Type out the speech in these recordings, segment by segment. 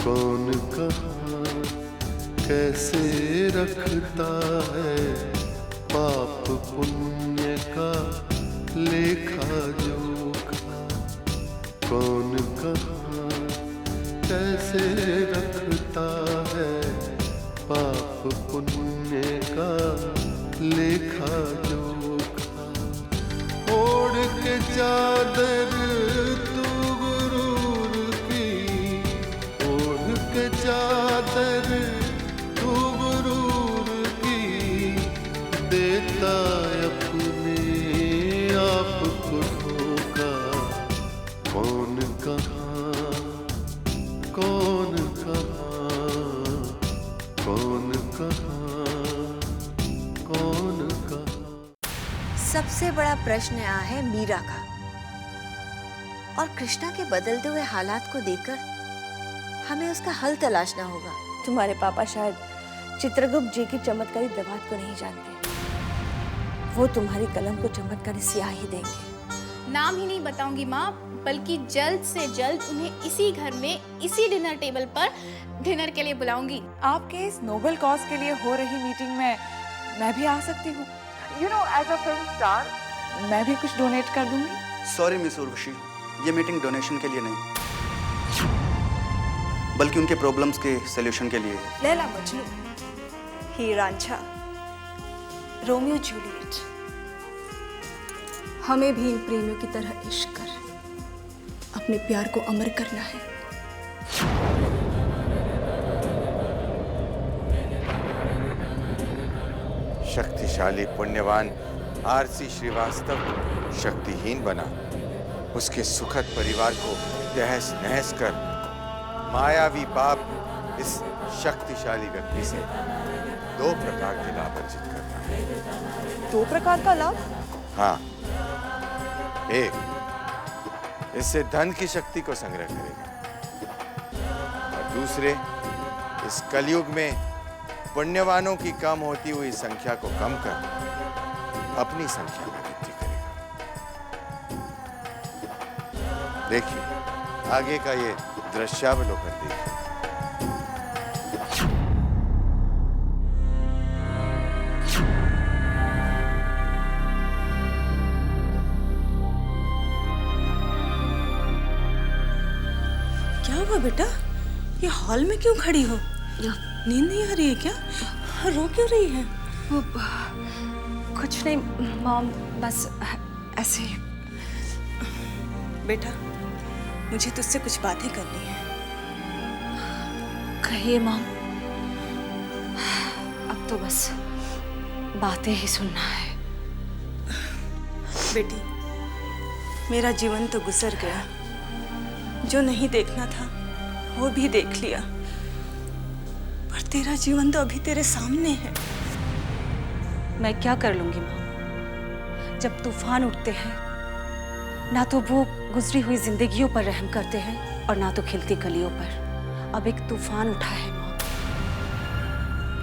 कौन कहाँ कैसे रखता है पाप पुण्य का लेखा जोखा। कौन कहाँ कैसे रखता है पाप पुण्य का लेखा जोखा। ओढ़ के चादर तू गुरूर की, ओढ़ के चादर तू गुरूर की, देता अपने आप को धोखा। कौन कहाँ कौन कहाँ कौन कहाँ कौन कहाँ। सबसे बड़ा प्रश्न यहाँ है मीरा का, और कृष्णा के बदलते हुए हालात को देखकर हमें उसका हल तलाशना होगा। तुम्हारे पापा शायद चित्रगुप्त जी की चमत्कारी दवात को नहीं जानते। वो तुम्हारी कलम को चमत्कारी स्याही देंगे। नाम ही नहीं बताऊंगी माँ, बल्कि जल्द से जल्द उन्हें इसी घर में इसी डिनर टेबल पर डिनर के लिए बुलाऊंगी। आपके इस नोबल कॉज के लिए हो रही मीटिंग में मैं भी आ सकती हूँ। You know, as a film star मैं भी कुछ डोनेट कर दूंगी। सॉरी मिस उर्वशी, ये मीटिंग डोनेशन के लिए नहीं बल्कि उनके प्रॉब्लम्स के सॉल्यूशन के लिए। लैला मजनू, हीर रांझा, रोमियो जूलियट, हमें भी इन प्रेमियों की तरह इश्क कर अपने प्यार को अमर करना है। शक्तिशाली पुण्यवान आरसी श्रीवास्तव शक्तिहीन बना, उसके सुखद परिवार को तहस नहस कर मायावी पाप इस शक्तिशाली व्यक्ति से 2 प्रकार के लाभ अर्जित करना है। 2 प्रकार का लाभ? हाँ, एक, इससे धन की शक्ति को संग्रह करेगा, और दूसरे, इस कलयुग में पुण्यवानों की कम होती हुई संख्या को कम कर अपनी संख्या में वृद्धि करेगा। देखिए आगे का ये दृश्यावलोकन देखिए। क्या हुआ बेटा? ये हॉल में क्यों खड़ी हो? नींद नहीं आ रही है क्या? रो क्यों रही है? वो कुछ नहीं मॉम, बस ऐसे ही। बेटा, मुझे तुझसे कुछ बातें करनी है। कहिए मॉम, अब तो बस बातें ही सुनना है। बेटी, मेरा जीवन तो गुजर गया, जो नहीं देखना था वो भी देख लिया, पर तेरा जीवन तो अभी तेरे सामने है। मैं क्या कर लूंगी माँ? जब तूफान उठते हैं ना तो वो गुजरी हुई जिंदगियों पर रहम करते हैं और ना तो खिलती कलियों पर। अब एक तूफान उठा है माँ,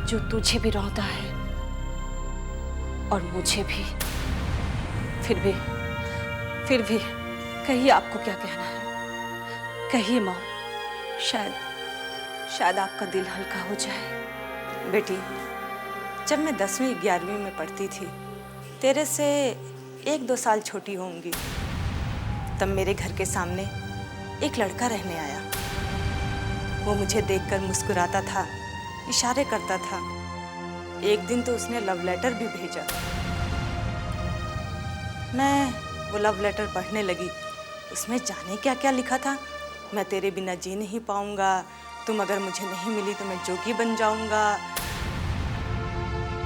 जो तुझे भी रोता है और मुझे भी। फिर भी कहिए आपको क्या कहना है? कहिए माँ, शायद आपका दिल हल्का हो जाए। बेटी, जब मैं 10वीं 11वीं में पढ़ती थी, तेरे से 1-2 साल छोटी होंगी, तब मेरे घर के सामने एक लड़का रहने आया। वो मुझे देखकर मुस्कुराता था, इशारे करता था। एक दिन तो उसने लव लेटर भी भेजा। मैं वो लव लेटर पढ़ने लगी। उसमें जाने क्या क्या लिखा था। मैं तेरे बिना जी नहीं पाऊंगा, तुम अगर मुझे नहीं मिली तो मैं जोगी बन जाऊंगा।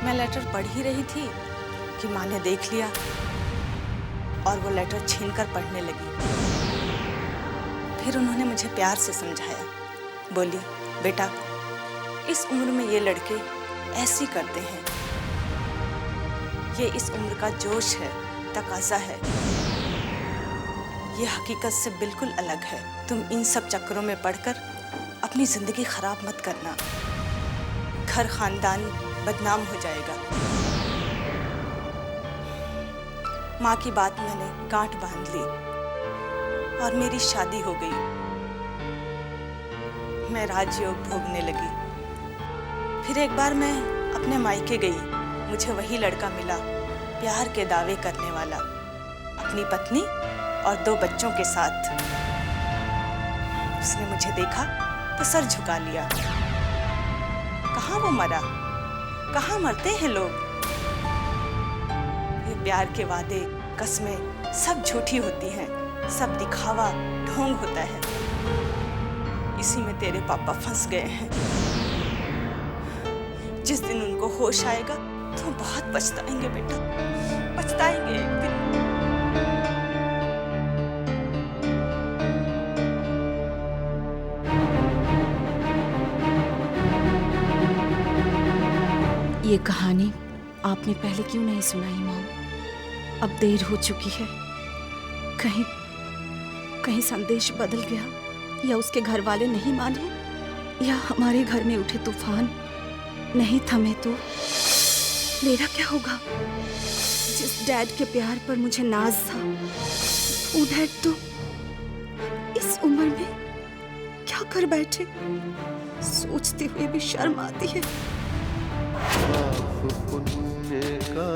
मैं लेटर पढ़ ही रही थी कि माँ ने देख लिया और वो लेटर छीनकर पढ़ने लगी। फिर उन्होंने मुझे प्यार से समझाया। बोली, बेटा, इस उम्र में ये लड़के ऐसी करते हैं। ये इस उम्र का जोश है, तकाजा है। ये हकीकत से बिल्कुल अलग है। तुम इन सब चक्करों में पड़कर अपनी जिंदगी खराब मत करना। घर खानदान बदनाम हो जाएगा। माँ की बात मैंने गांठ बांध ली और मेरी शादी हो गई। मैं राजयोग भोगने लगी। फिर एक बार मैं अपने मायके गई। मुझे वही लड़का मिला, प्यार के दावे करने वाला, अपनी पत्नी और 2 बच्चों के साथ। उसने मुझे देखा तो सर झुका लिया। कहाँ वो मरा? कहाँ मरते हैं लोग? ये प्यार के वादे, कस्में सब झूठी होती हैं, सब दिखावा, ढोंग होता है। इसी में तेरे पापा फंस गए हैं। जिस दिन उनको होश आएगा तो बहुत पछताएंगे बेटा, पछताएंगे एक दिन। ये कहानी आपने पहले क्यों नहीं सुनाई मॉम? अब देर हो चुकी है। कहीं संदेश बदल गया, या उसके घर वाले नहीं माने, या हमारे घर में उठे तूफान नहीं थमे तो मेरा क्या होगा? जिस डैड के प्यार पर मुझे नाज था, वो डैड तो इस उम्र में क्या कर बैठे? सोचते हुए भी शर्म आती है। पाप पुण्य का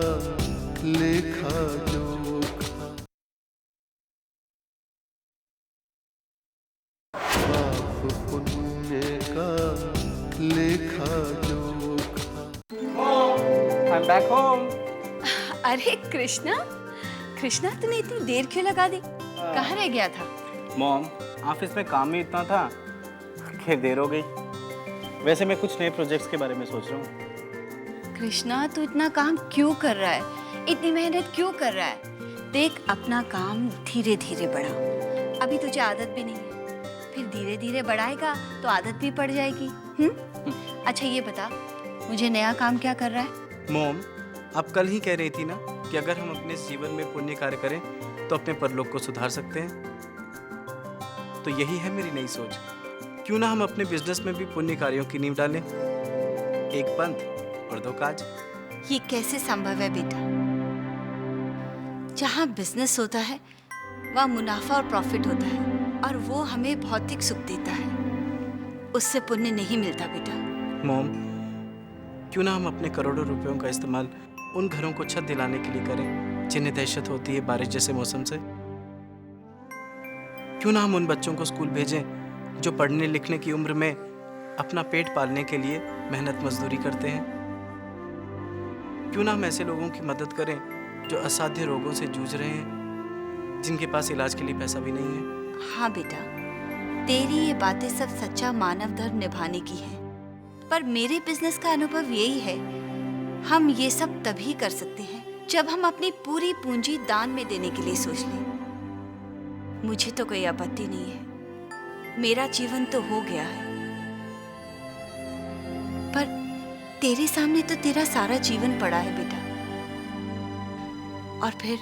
लेखा जोखा, पाप पुण्य का लेखा जोखा। I'm back home. अरे कृष्णा, तूने इतनी देर क्यों लगा दी? कहाँ रह गया था? मॉम, ऑफिस में काम ही इतना था कि देर हो गई। वैसे मैं कुछ नए प्रोजेक्ट्स के बारे में सोच रहा हूँ। कृष्णा, तू इतना काम क्यों कर रहा है? इतनी मेहनत क्यों कर रहा है? देख, अपना काम धीरे धीरे बढ़ा। अभी तुझे आदत भी नहीं है, फिर धीरे धीरे बढ़ाएगा तो आदत भी पड़ जाएगी। अच्छा ये बता, मुझे नया काम क्या कर रहा है? मॉम, आप कल ही कह रही थी ना कि अगर हम अपने जीवन में पुण्य कार्य करें तो अपने परलोक को सुधार सकते हैं। तो यही है मेरी नई सोच। क्यों ना हम अपने बिजनेस में भी पुण्य कार्यों की नींव डालें? एक पंथ और 2 काज। ये कैसे संभव है बेटा? जहाँ बिजनेस होता है वहाँ मुनाफा और प्रॉफिट होता है, और वो हमें भौतिक सुख देता है, उससे पुण्य नहीं मिलता बेटा। मॉम, क्यों ना हम अपने करोड़ों रुपयों का इस्तेमाल उन घरों को छत दिलाने के लिए करें जिन्हें दहशत होती है बारिश जैसे मौसम से? क्यों ना हम उन बच्चों को स्कूल भेजें जो पढ़ने लिखने की उम्र में अपना पेट पालने के लिए मेहनत मजदूरी करते हैं? क्यों ना हम ऐसे लोगों की मदद करें जो असाध्य रोगों से जूझ रहे हैं, जिनके पास इलाज के लिए पैसा भी नहीं है? हाँ बेटा, तेरी ये बातें सब सच्चा मानव धर्म निभाने की है, पर मेरे बिजनेस का अनुभव यही है, हम ये सब तभी कर सकते हैं जब हम अपनी पूरी पूंजी दान में देने के लिए सोच लें। मुझे तो कोई आपत्ति नहीं है, मेरा जीवन तो हो गया है, पर तेरे सामने तो तेरा सारा जीवन पड़ा है बेटा। और फिर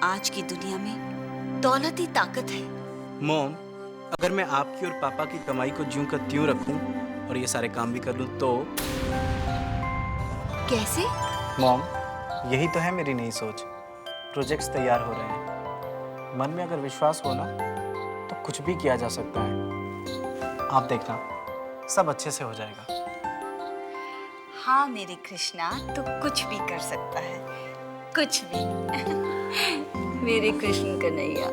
आज की दुनिया में दौलत ही ताकत है। मॉम, अगर मैं आपकी और पापा की कमाई को ज्यों का त्यों रखूं और ये सारे काम भी कर लूं तो? कैसे? मॉम, यही तो है मेरी नई सोच। प्रोजेक्ट्स तैयार हो रहे हैं। मन में अगर विश्वास हो ना तो कुछ भी किया जा सकता है। आप देखना, सब अच्छे से हो जाएगा। हाँ मेरे कृष्णा, तो कुछ भी कर सकता है, कुछ भी। मेरे कृष्ण कन्हैया,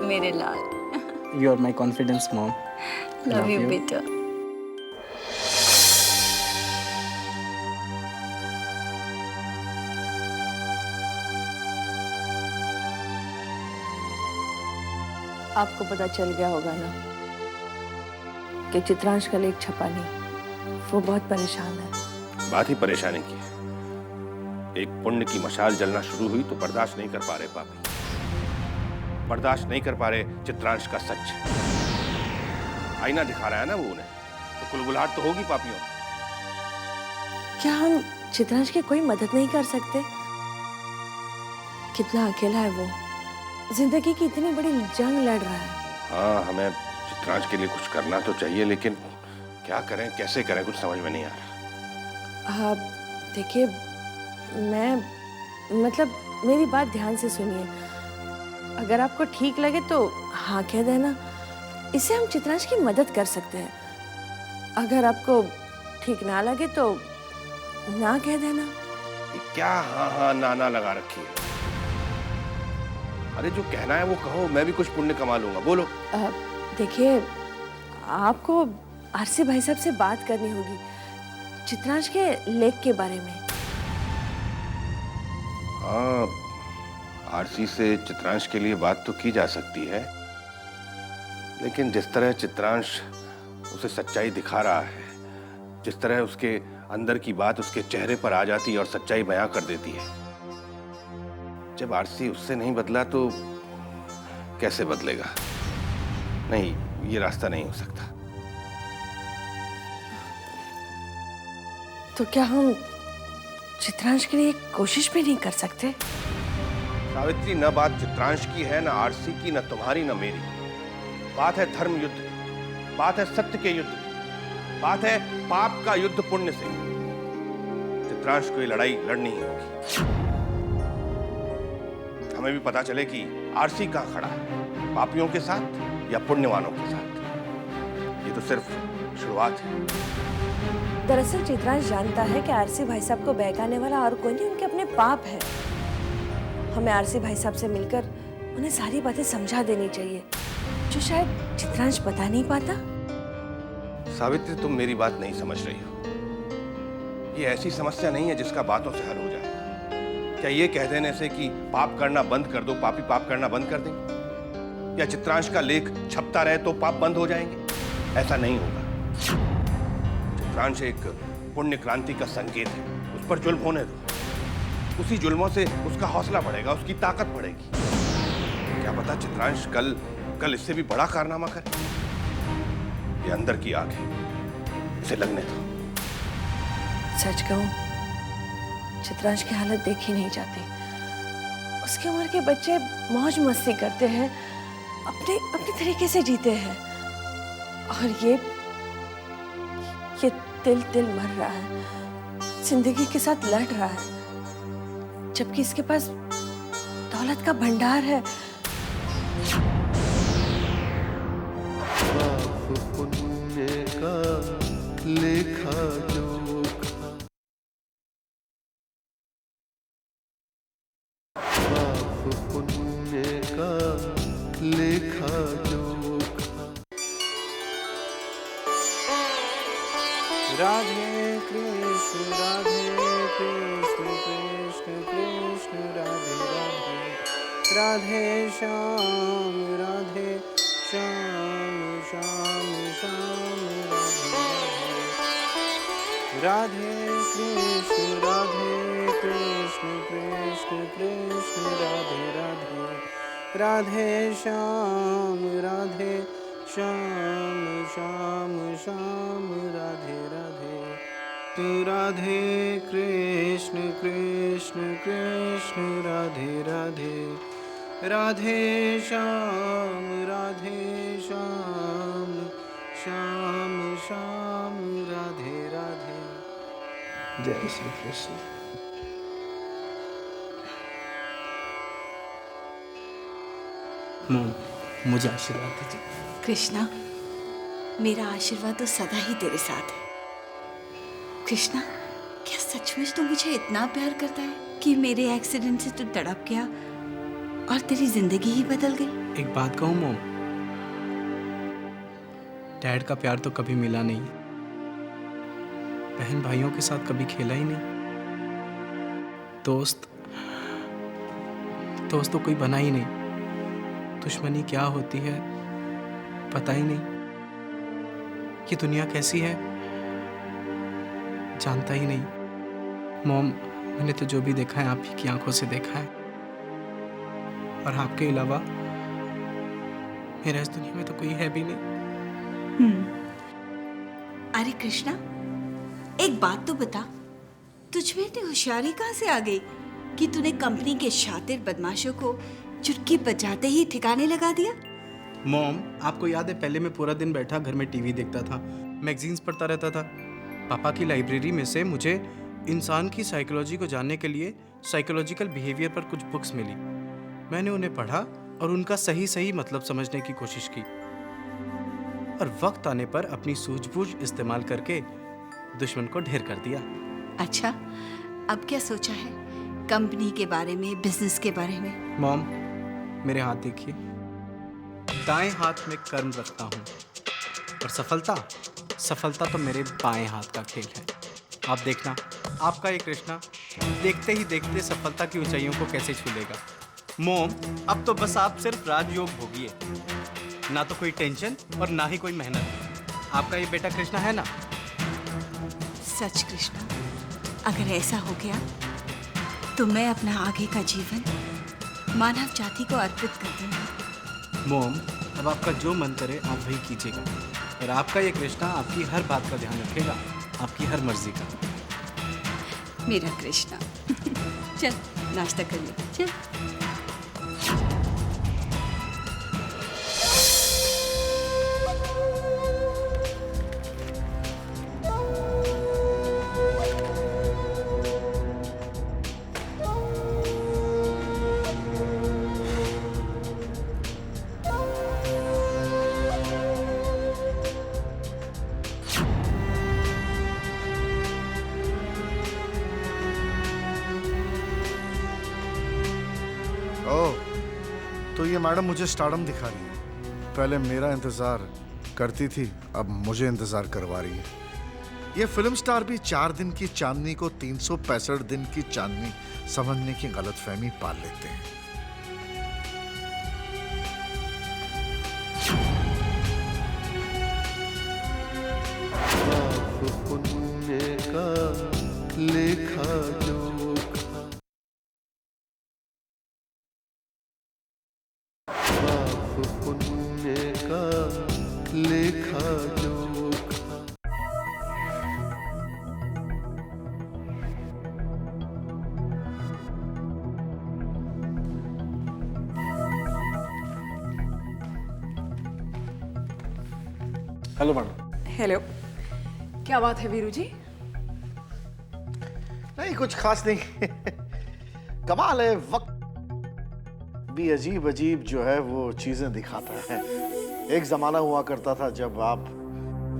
मेरे लाल। You are my confidence, mom. Love you बेटा। आपको पता चल गया होगा ना कि चित्रांश का लेख छपा नहीं, वो बहुत परेशान है। बात ही परेशानी की है। एक पुण्य की मशाल जलना शुरू हुई तो बर्दाश्त नहीं कर पा रहे पापी, बर्दाश्त नहीं कर पा रहे चित्रांश का सच। आईना दिखा रहा है ना वो उन्हें, तो कुलबुलाहट तो होगी पापियों। क्या हम चित्रांश की कोई मदद नहीं कर सकते? कितना अकेला है वो, जिंदगी की इतनी बड़ी जंग लड़ रहा है। हाँ, हमें चित्रांश के लिए कुछ करना तो चाहिए, लेकिन क्या करें, कैसे करें, कुछ समझ में नहीं आ रहा। देखिए, मतलब मेरी बात ध्यान से सुनिए। अगर आपको ठीक लगे तो हाँ कह देना, इससे हम चित्रांश की मदद कर सकते हैं। अगर आपको ठीक ना लगे तो ना कह देना। ये क्या हाँ हाँ ना ना लगा रखी है? अरे जो कहना है वो कहो, मैं भी कुछ पुण्य कमा लूंगा। बोलो। देखिए, आपको आरसी भाई साहब से बात करनी होगी चित्रांश के लेख के बारे में। हाँ, आरसी से चित्रांश के लिए बात तो की जा सकती है, लेकिन जिस तरह चित्रांश उसे सच्चाई दिखा रहा है, जिस तरह उसके अंदर की बात उसके चेहरे पर आ जाती है और सच्चाई बयां कर देती है, जब आरसी उससे नहीं बदला तो कैसे बदलेगा? नहीं, ये रास्ता नहीं हो सकता। तो क्या हम चित्रांश के लिए कोशिश भी नहीं कर सकते? सावित्री, न बात चित्रांश की है, न आरसी की, न तुम्हारी, न मेरी। बात है धर्म युद्ध की, बात है सत्य के युद्ध की, बात है पाप का युद्ध पुण्य से। चित्रांश को ये लड़ाई लड़नी ही होगी। हमें भी पता चले कि आरसी कहां खड़ा है, पापियों के साथ या पुण्यवानों के साथ। ये तो सिर्फ शुरुआत है। दरअसल चित्रांश जानता है कि आरसी भाई साहब को बहकाने वाला और कोई नहीं, उनके अपने पाप है। हमें आरसी भाई साहब से मिलकर उन्हें सारी बातें समझा देनी चाहिए, जो शायद चित्रांश बता नहीं पाता। सावित्री, तुम मेरी बात नहीं समझ रही हो। ये ऐसी समस्या नहीं है जिसका बातों से हल हो जाएगा। क्या ये कह देने से कि पाप करना बंद कर दो, पापी पाप करना बंद कर देंगे? या चित्रांश का लेख छपता रहे तो पाप बंद हो जाएंगे? ऐसा नहीं होगा। चित्रांश एक पुण्य क्रांति का संकेत है, उस पर जुल्म होने दो। उसी जुल्मों से उसका हौसला बढ़ेगा, उसकी ताकत बढ़ेगी। क्या पता चित्रांश कल इससे भी बड़ा कारनामा करे। ये अंदर की आग है, इसे लगने दो। सच कहूं, चित्रांश की हालत देखी नहीं जाती। उसकी उम्र के बच्चे मौज मस्ती करते हैं, अपने तरीके से जीते हैं, और ये तिल तिल मर रहा है, जिंदगी के साथ लड़ रहा है, जबकि इसके पास दौलत का भंडार है। पाप पुण्य का लेखा जोखा, पाप पुण्य का लेखा जोखा। राधे कृष्ण कृष्ण कृष्ण राधे राधे, राधे श्याम श्याम श्याम राधे राधे, राधे कृष्ण कृष्ण राधे राधे, राधे श्याम श्याम राधे राधे। तू राधे कृष्ण कृष्ण राधे राधे, राधे श्याम श्याम राधे राधे। जय श्री कृष्ण। मॉम, मुझे आशीर्वाद दीजिए। कृष्णा, मेरा आशीर्वाद तो सदा ही तेरे साथ है। कृष्णा, क्या सचमुच तू मुझे इतना प्यार करता है कि मेरे एक्सीडेंट से तू तड़प गया और तेरी जिंदगी ही बदल गई? एक बात कहूँ मॉम, डैड का प्यार तो कभी मिला नहीं, बहन भाइयों के साथ कभी खेला ही नहीं, दोस्त तो कोई बना ही नहीं, दुश्मनी क्या होती है पता ही नहीं, कि दुनिया कैसी है जानता ही नहीं। मॉम, मैंने तो जो भी देखा है आप ही की आंखों से देखा है, और आपके अलावा मेरा इस दुनिया में तो कोई है भी नहीं। अरे कृष्णा, एक बात तो बता, तुझ में इतनी होशियारी कहाँ से आ गई कि तूने कंपनी के शातिर बदमाशों को चुटकी बजाते ही ठिकाने लगा दिया? मॉम, आपको याद है पहले मैं पूरा दिन बैठा घर में टीवी देखता था, मैगजीन्स पढ़ता रहता था। पापा की लाइब्रेरी में से मुझे इंसान की साइकोलॉजी को जानने के लिए साइकोलॉजिकल बिहेवियर पर कुछ बुक्स मिली। मैंने उन्हें पढ़ा और उनका सही सही मतलब समझने की कोशिश की और वक्त आने पर अपनी सूझबूझ इस्तेमाल करके दुश्मन को ढेर कर दिया। अच्छा, अब क्या सोचा है? कंपनी के बारे में, बिजनेस के बारे में? मॉम, मेरे हाथ देखिए। दाएं हाथ में कर्म रखता हूँ और सफलता तो मेरे बाएं हाथ का खेल है। आप देखना, आपका ये कृष्णा देखते ही देखते सफलता की ऊंचाइयों को कैसे छू लेगा। मॉम, अब तो बस आप सिर्फ राजयोग भोगिए, ना तो कोई टेंशन और ना ही कोई मेहनत। आपका ये बेटा कृष्णा है ना? सच कृष्णा, अगर ऐसा हो गया तो मैं अपना आगे का जीवन मानव जाति को अर्पित कर दूंगी। मॉम, अब आपका जो मन करे आप वही कीजिएगा और आपका ये कृष्णा आपकी हर बात का ध्यान रखेगा, आपकी हर मर्जी का। मेरा कृष्णा। चल नाश्ता कर ले, चल। तो ये मैडम मुझे स्टारडम दिखा रही है। पहले मेरा इंतजार करती थी, अब मुझे इंतजार करवा रही है। ये फिल्म स्टार भी 4 दिन की चांदनी को 365 दिन की चांदनी समझने की गलतफहमी पाल लेते हैं। पाप पुण्य का लेखा जोखा, पाप पुण्य का लेखा जोखा। Hello madam. हेलो, क्या बात है वीरू जी? नहीं, कुछ खास नहीं। कमाल है, वक्त भी अजीब अजीब जो है वो चीजें दिखाता है। एक जमाना हुआ करता था जब आप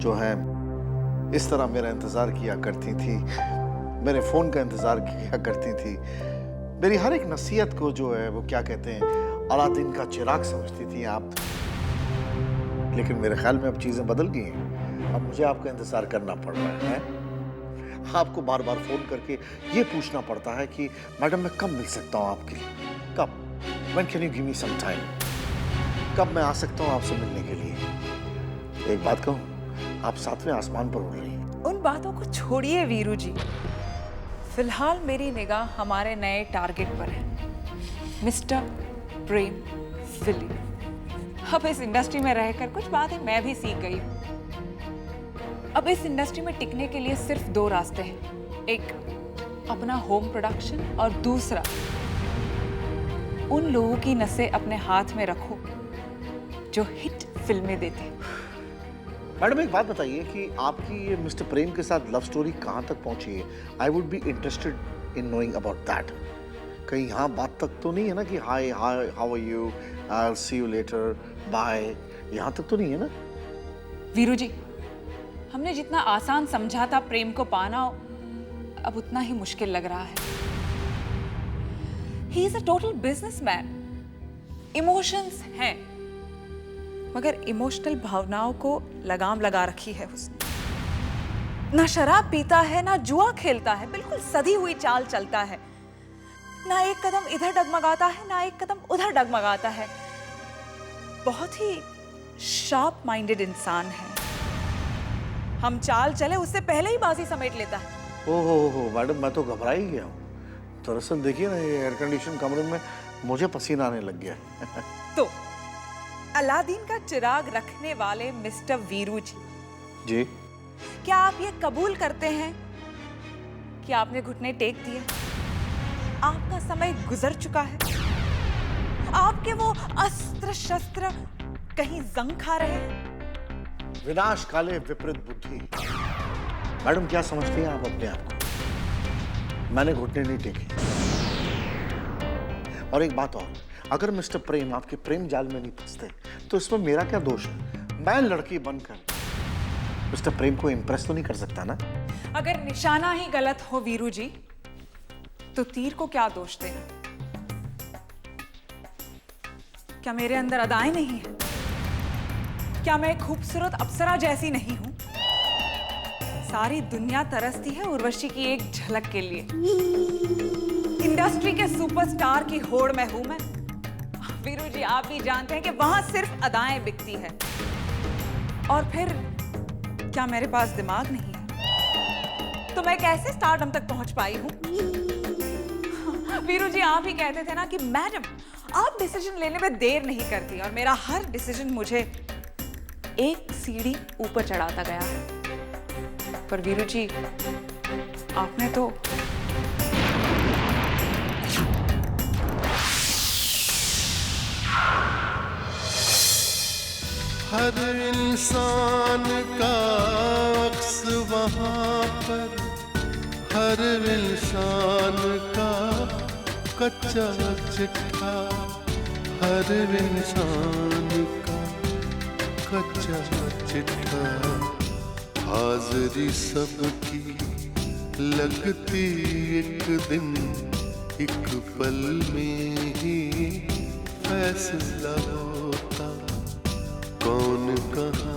जो है इस तरह मेरा इंतजार किया करती थी, मेरे फोन का इंतजार किया करती थी, मेरी हर एक नसीहत को जो है वो क्या कहते हैं अलादीन का चिराग समझती थी आप। लेकिन मेरे ख्याल में अब चीजें बदल गई हैं। अब मुझे आपका इंतजार करना पड़ रहा है। आपको बार बार फोन करके ये पूछना पड़ता है कि मैडम मैं कब मिल सकता हूँ आपके लिए, कब, When can you give me some time? कब मैं आ सकता हूँ आपसे मिलने के लिए? एक बात कहूँ, आप 7वें आसमान पर उड़ रही हैं। उन बातों को छोड़िए वीरू जी। फिलहाल मेरी निगाह हमारे नए टारगेट पर है, मिस्टर प्रेम फिलिप। अब इस इंडस्ट्री में रहकर कुछ बातें मैं भी सीख गई हूँ। अब इस इंडस्ट्री में टिकने के लिए सिर्फ 2 रास्ते हैं, एक अपना होम प्रोडक्शन और दूसरा उन लोगों की नसें अपने हाथ में रखो जो हिट फिल्में देते हैं। मैडम एक बात बताइए कि आपकी ये मिस्टर प्रेम के साथ लव स्टोरी कहाँ तक पहुंची है? I would be interested in knowing about that. कहीं यहाँ बात तक तो नहीं है ना कि hi hi how are you, I will see you later, bye, यहाँ तक तो नहीं है ना? वीरू जी, हमने जितना आसान समझा था प्रेम को पाना, अब उतना ही मुश्किल लग रहा है। He is a total businessman. Emotions हैं, मगर इमोशनल भावनाओं को लगाम लगा रखी है उसने। ना शराब पीता है, ना जुआ खेलता है, बिल्कुल सधी हुई चाल चलता है। ना एक कदम इधर डगमगाता है, ना एक कदम उधर डगमगाता है। बहुत ही शार्प माइंडेड इंसान है। हम चाल चले उससे पहले ही बाजी समेट लेता है। ओहो मैडम, मैं तो घबरा ही गया हूँ। दरअसल देखिए ना, ये एयर कंडीशन कमरे में मुझे पसीना आने लग गया है। तो अलादीन का चिराग रखने वाले मिस्टर वीरू जी, क्या आप ये कबूल करते हैं कि आपने घुटने टेक दिए? आपका समय गुजर चुका है। आपके वो अस्त्र शस्त्र कहीं जंग खा रहे हैं। विनाश काले विपरीत बुद्धि। मैडम क्या समझती हैं आप अपने आप को? मैंने घुटने नहीं टेके। और एक बात और, अगर मिस्टर प्रेम आपके प्रेम जाल में नहीं फंसते तो इसमें मेरा क्या दोष है? मैं लड़की बनकर मिस्टर प्रेम को इंप्रेस तो नहीं कर सकता ना? अगर निशाना ही गलत हो वीरू जी, तो तीर को क्या दोष देना? क्या मेरे अंदर अदाएं नहीं है? क्या मैं खूबसूरत अप्सरा जैसी नहीं हूं? सारी दुनिया तरसती है उर्वशी की एक झलक के लिए। इंडस्ट्री के सुपरस्टार की होड़ में हूं मैं। वीरू जी, आप भी जानते हैं कि वहां सिर्फ अदाएं बिकती है। और फिर क्या मेरे पास दिमाग नहीं है? तो मैं कैसे स्टारडम तक पहुंच पाई हूं? वीरू जी, आप ही कहते थे ना कि मैडम आप डिसीजन लेने में देर नहीं करती, और मेरा हर डिसीजन मुझे एक सीढ़ी ऊपर चढ़ाता गया है। पर वीरू जी, आपने तो हर इंसान का अक्स वहाँ पर, हर इंसान का कच्चा चिट्ठा, हर इंसान का कच्चा चिट्ठा, हाजिरी सबकी लगती एक दिन, एक पल में ही फैसला होता, कौन कहाँ